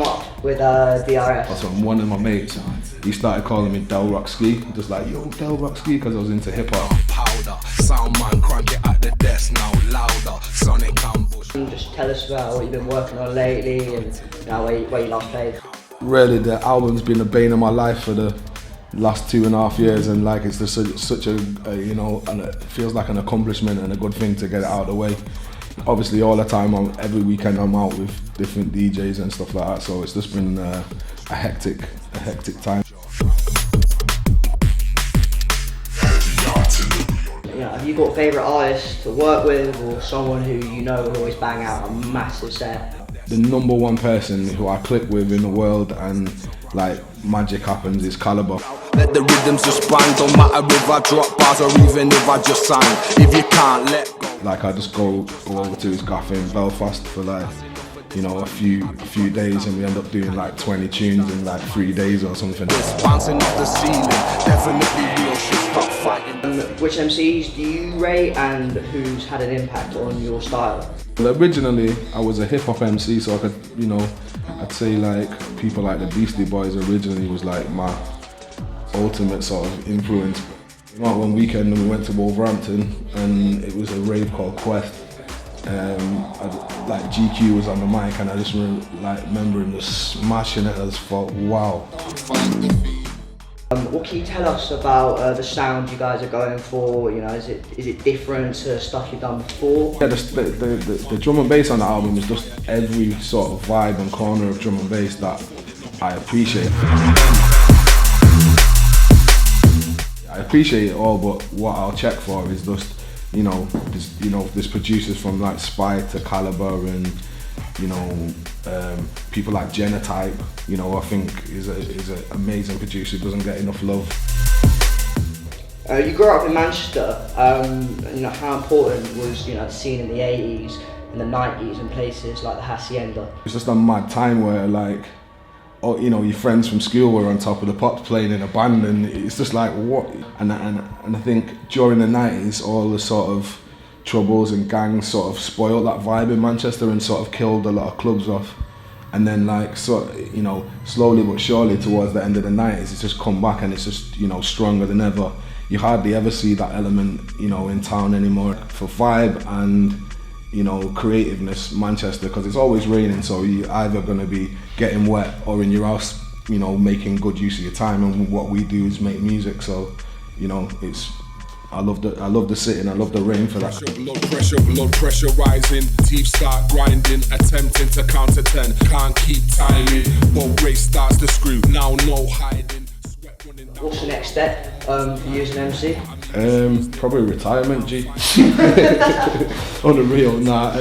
up with DRS? That's when one of my mates, he started calling me Del Rock Ski, just like, yo, Del Rock Ski, because I was into hip hop. Powder, sound man, crank it at the desk now, louder, Sonic Ambush. Just tell us about what you've been working on lately and where you last played. Really, the album's been the bane of my life for the last 2.5 years, and like it's just such a you know, and it feels like an accomplishment and a good thing to get it out of the way. Obviously, all the time, every weekend I'm out with different DJs and stuff like that, so it's just been a hectic time. Have you got a favourite artist to work with, or someone who you know will always bang out a massive set? The number one person who I click with in the world and like magic happens is Calibre. Let the rhythms just bang, don't matter if I drop bars or even if I just sang. If you can't let go. Like I just go over to his cafe in Belfast for like, you know, a few days, and we end up doing like 20 tunes in like 3 days or something. It's bouncing off the ceiling, definitely real shit, stop fighting. Which MCs do you rate, and who's had an impact on your style? Well, originally I was a hip hop MC, so I could, you know, I'd say like people like the Beastie Boys originally was like my ultimate sort of influence. One weekend we went to Wolverhampton and it was a rave called Quest. Like GQ was on the mic, and I just remember him just smashing it. I just thought, wow. What can you tell us about the sound you guys are going for? You know, is it different to stuff you've done before? Yeah, the drum and bass on the album is just every sort of vibe and corner of drum and bass that I appreciate. I appreciate it all, but what I'll check for is just, there's producers from like Spy to Calibre, and people like Genotype, I think is an amazing producer who doesn't get enough love. You grew up in Manchester. How important was the scene in the 80s and the 90s and places like the Hacienda? It's just a mad time where like, your friends from school were on top of the pops playing in a band, and it's just like, what? And I think during the 90s, all the sort of troubles and gangs sort of spoiled that vibe in Manchester and sort of killed a lot of clubs off. And then slowly but surely towards the end of the 90s, it's just come back, and it's just, stronger than ever. You hardly ever see that element, in town anymore. For vibe and, creativeness, Manchester, because it's always raining, so you're either going to be getting wet or in your house, making good use of your time. And what we do is make music, so, I love the sitting, I love the rain for that. Blood pressure rising, teeth start grinding, attempting to count to 10, can't keep timing, boat race starts to screw, now no hiding. What's the next step for you as an MC? Probably retirement, G. On the real, nah.